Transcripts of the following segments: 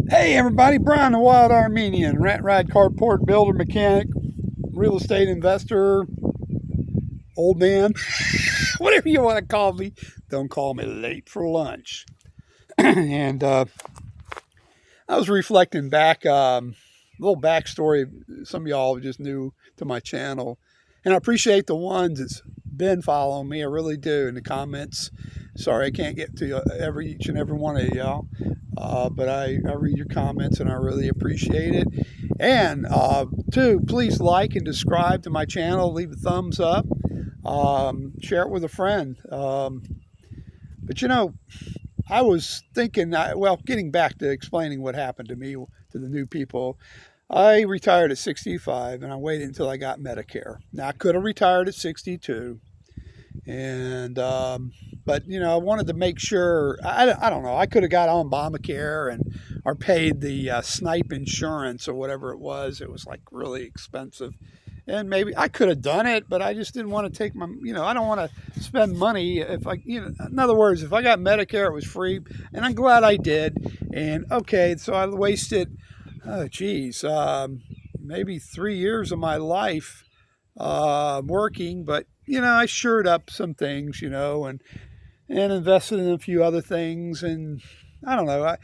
Hey everybody, Brian the Wild Armenian, rat ride carport builder, mechanic, real estate investor, old man, whatever you want to call me. Don't call me late for lunch. and I was reflecting back, a little backstory. Some of y'all just new to my channel, and I appreciate the ones that's been following me. I really do. In the comments, sorry I can't get to each and every one of y'all. But I read your comments and I really appreciate it. And two, please like and subscribe to my channel. Leave a thumbs up. Share it with a friend. But I was thinking, getting back to explaining what happened to me, to the new people, I retired at 65 and I waited until I got Medicare. Now, I could have retired at 62. And but I wanted to make sure. I don't know. I could have got Obamacare and or paid the snipe insurance or whatever it was. It was like really expensive, and maybe I could have done it, but I just didn't want to take my. I don't want to spend money if I. In other words, if I got Medicare, it was free, and I'm glad I did. And okay, so I wasted, oh geez, maybe 3 years of my life working, but I shored up some things, and invested in a few other things, and I don't know.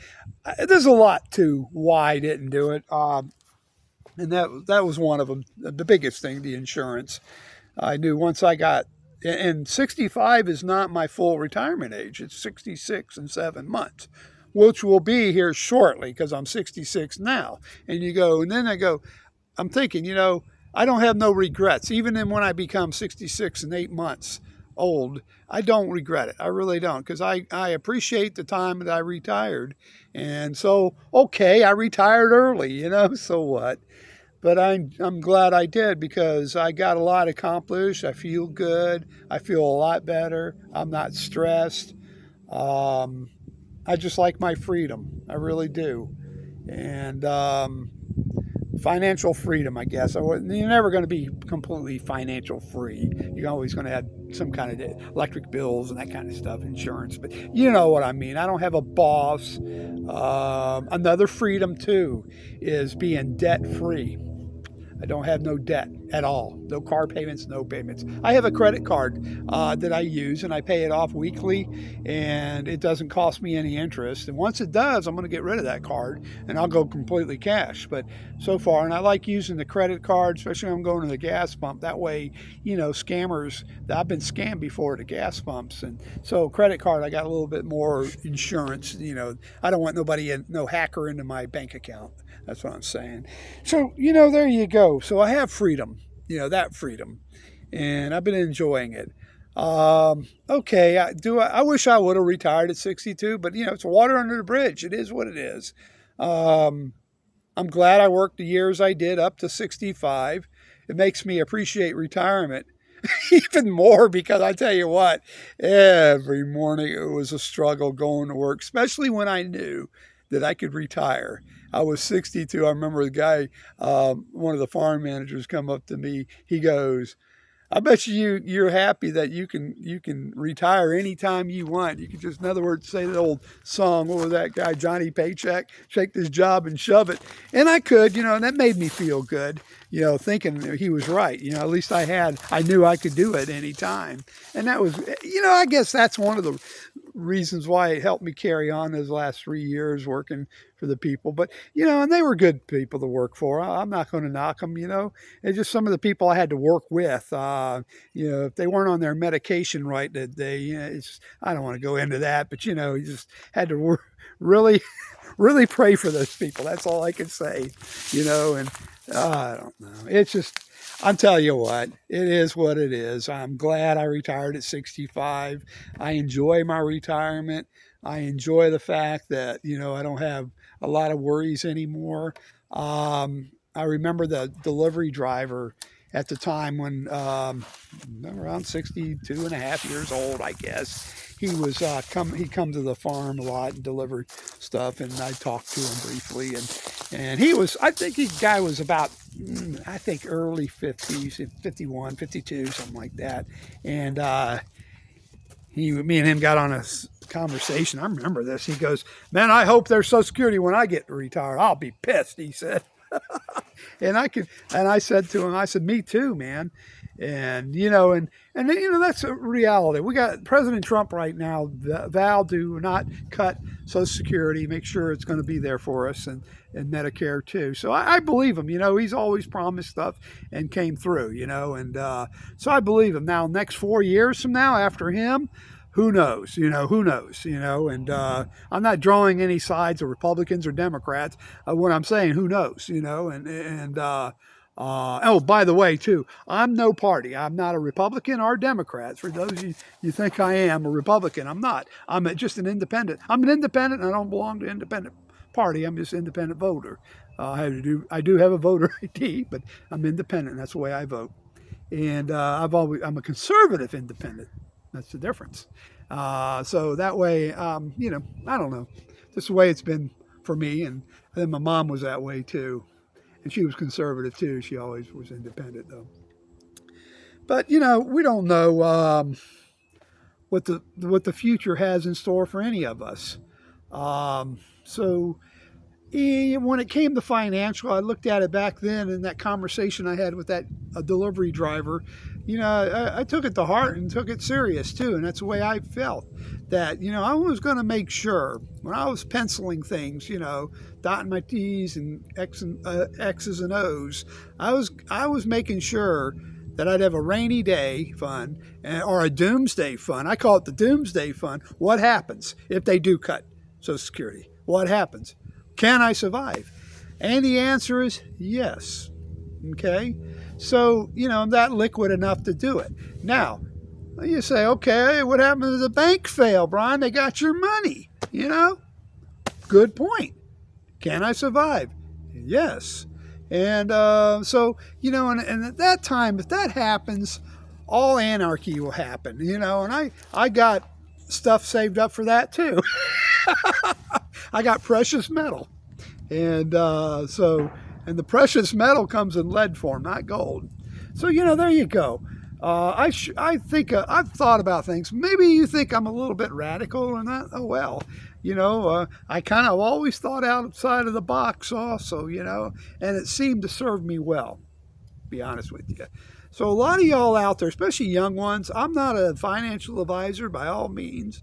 There's a lot to why I didn't do it, and that was one of them. The biggest thing, the insurance. I knew once I got, and 65 is not my full retirement age. It's 66 and 7 months, which will be here shortly because I'm 66 now. And then I go, I'm thinking, I don't have no regrets. Even when I become 66 and 8 months old, I don't regret it. I really don't, because I appreciate the time that I retired. And so, okay, I retired early, so what? But I'm glad I did because I got a lot accomplished. I feel good. I feel a lot better. I'm not stressed. I just like my freedom. I really do. And financial freedom, I guess. You're never going to be completely financial free. You're always going to have some kind of electric bills and that kind of stuff, insurance. But you know what I mean. I don't have a boss. Another freedom, too, is being debt free. I don't have no debt at all. No car payments, no payments. I have a credit card that I use, and I pay it off weekly, and it doesn't cost me any interest. And once it does, I'm going to get rid of that card, and I'll go completely cash. But so far, and I like using the credit card, especially when I'm going to the gas pump. That way, scammers, I've been scammed before at the gas pumps. And so credit card, I got a little bit more insurance. I don't want no hacker into my bank account. That's what I'm saying. So, there you go. So I have freedom, that freedom, and I've been enjoying it. Okay, I wish I would have retired at 62, but it's water under the bridge. It is what it is. I'm glad I worked the years I did up to 65. It makes me appreciate retirement even more, because I tell you what, every morning it was a struggle going to work, especially when I knew that I could retire. I was 62. I remember the guy, one of the farm managers, come up to me. He goes, I bet you're happy that you can retire anytime you want. You can just, in other words, say the old song, what was that guy, Johnny Paycheck, shake this job and shove it. And I could, and that made me feel good, thinking he was right. At least I knew I could do it anytime. And that was, I guess that's one of the reasons why it helped me carry on those last 3 years working for the people. But, and they were good people to work for. I'm not going to knock them, It's just some of the people I had to work with, if they weren't on their medication right that day, I don't want to go into that, but, you just had to really, really pray for those people. That's all I can say, and I don't know. It's just, I'll tell you what, it is what it is. I'm glad I retired at 65. I enjoy my retirement. I enjoy the fact that, I don't have a lot of worries anymore. I remember the delivery driver at the time when around 62 and a half years old, I guess. He was he'd come to the farm a lot and deliver stuff, and I talked to him briefly, and he was, I think the guy was about, I think early 50s, 51, 52, something like that. And me and him got on a conversation. I remember this. He goes, "Man, I hope there's Social Security when I get retired. I'll be pissed," he said. And I said to him, I said, "Me too, man." And that's a reality. We got President Trump right now vowed to not cut Social Security, make sure it's going to be there for us, and Medicare too. So I believe him. He's always promised stuff and came through. And so I believe him. Now, next 4 years from now, after him, who knows? Who knows? And I'm not drawing any sides of Republicans or Democrats. What I'm saying, who knows? Oh, by the way, too, I'm no party. I'm not a Republican or Democrat. For those of you think I am a Republican, I'm not. I'm just an independent. I'm an independent, and I don't belong to an independent party. I'm just an independent voter. I do have a voter ID, but I'm independent. That's the way I vote. And I'm a conservative independent. That's the difference. So that way, I don't know. That's the way it's been for me. And then my mom was that way too. And she was conservative too. She always was independent though. But we don't know what the future has in store for any of us. So when it came to financial, I looked at it back then in that conversation I had with that delivery driver. I took it to heart and took it serious too, and that's the way I felt. That I was going to make sure when I was penciling things, dotting my T's and X's and O's, I was making sure that I'd have a rainy day fund or a doomsday fund. I call it the doomsday fund. What happens if they do cut Social Security? What happens? Can I survive? And the answer is yes. Okay? So, I'm that liquid enough to do it. Now, you say, okay, what happens if the bank fail, Brian? They got your money, Good point. Can I survive? Yes. And so, and at that time, if that happens, all anarchy will happen, and I got stuff saved up for that too. I got precious metal. And and the precious metal comes in lead form, not gold. So, there you go. I think I've thought about things. Maybe you think I'm a little bit radical or not. Oh, well, I kind of always thought outside of the box also, and it seemed to serve me well, to be honest with you. So a lot of y'all out there, especially young ones, I'm not a financial advisor by all means,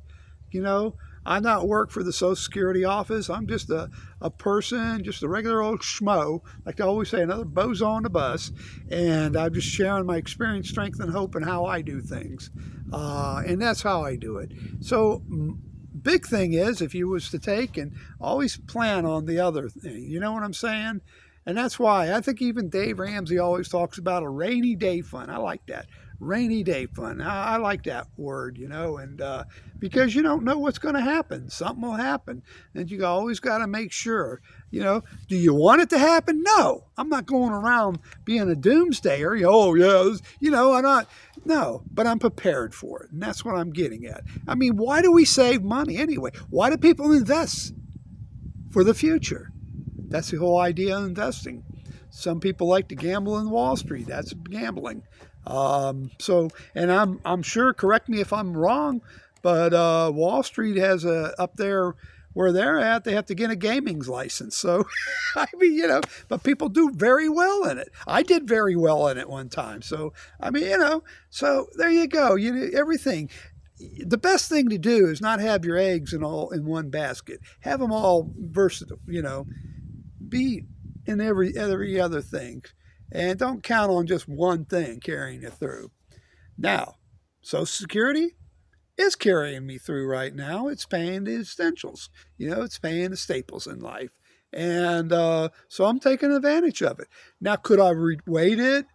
I'm not work for the Social Security office. I'm just a person, just a regular old schmo, like they always say, another bozo on the bus. And I'm just sharing my experience, strength, and hope and how I do things. And that's how I do it. So big thing is, if you was to take and always plan on the other thing, you know what I'm saying? And that's why I think even Dave Ramsey always talks about a rainy day fund. I like that. Rainy day fund. I like that word, and because you don't know what's going to happen. Something will happen. And you always got to make sure, do you want it to happen? No. I'm not going around being a doomsdayer. Oh, yeah, I'm not. No, but I'm prepared for it. And that's what I'm getting at. I mean, why do we save money anyway? Why do people invest? For the future. That's the whole idea of investing. Some people like to gamble in Wall Street. That's gambling. And I'm sure, correct me if I'm wrong, but Wall Street has up there where they're at, they have to get a gaming license. So, I mean, but people do very well in it. I did very well in it one time. So, I mean, so there you go. Everything. The best thing to do is not have your eggs in one basket. Have them all versatile, be in every other thing. And don't count on just one thing carrying you through. Now, Social Security is carrying me through right now. It's paying the essentials. It's paying the staples in life. And so I'm taking advantage of it. Now, could I wait it?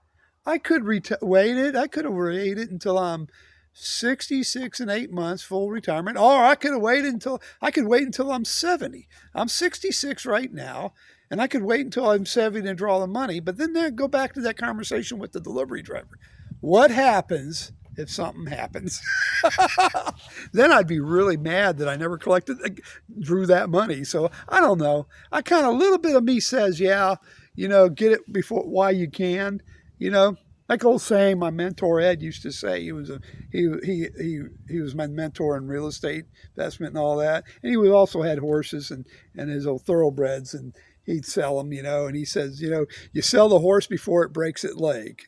I could wait it. I could have waited until I'm 66 and 8 months, full retirement. Or I could wait until I'm 70. I'm 66 right now. And I could wait until I'm 70 and draw the money. But then go back to that conversation with the delivery driver. What happens if something happens? Then I'd be really mad that I never drew that money. So I don't know. A little bit of me says, yeah, get it before while you can, Like old saying my mentor Ed used to say. He was my mentor in real estate investment and all that. And he also had horses and his old thoroughbreds, and he'd sell them, and he says, you sell the horse before it breaks its leg.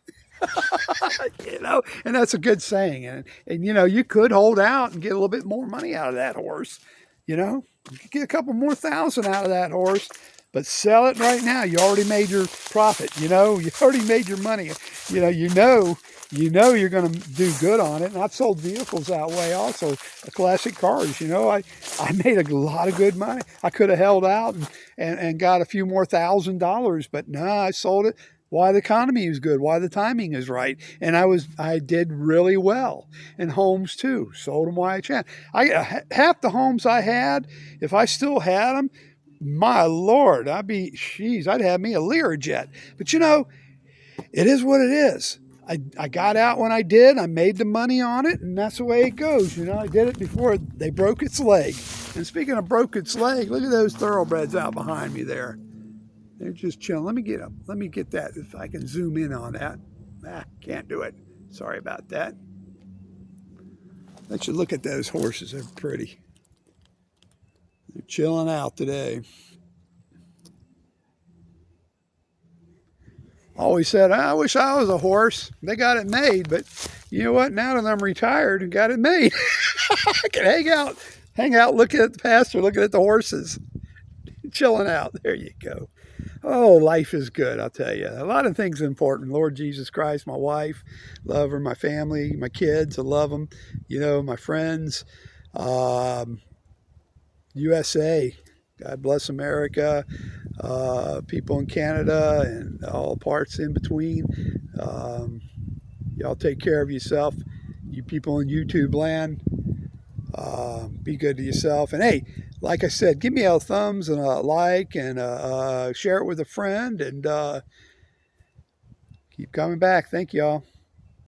And that's a good saying. And you could hold out and get a little bit more money out of that horse. You could get a couple more thousand out of that horse, but sell it right now. You already made your profit. You already made your money. You know you're going to do good on it. And I've sold vehicles that way also, classic cars. I made a lot of good money. I could have held out and got a few more $1,000, but no, I sold it. Why the economy is good, why the timing is right. And I did really well. And homes too, sold them while I can. Half the homes I had, if I still had them, my Lord, I'd have me a Learjet. But it is what it is. I got out when I did. I made the money on it, and that's the way it goes. I did it before they broke its leg. And speaking of broke its leg, look at those thoroughbreds out behind me there. They're just chilling. Let me get up. Let me get that, if I can zoom in on that. Can't do it. Sorry about that. Let you look at those horses. They're pretty. They're chilling out today. Always said, I wish I was a horse. They got it made, but you know what? Now that I'm retired and got it made, I can hang out, looking at the pasture, looking at the horses, chilling out. There you go. Oh, life is good, I'll tell you. A lot of things are important. Lord Jesus Christ, my wife, love her, my family, my kids, I love them. My friends, USA, God bless America, people in Canada and all parts in between. Y'all take care of yourself. You people in YouTube land, be good to yourself. And hey, like I said, give me a thumbs and a like, and share it with a friend, and keep coming back. Thank y'all.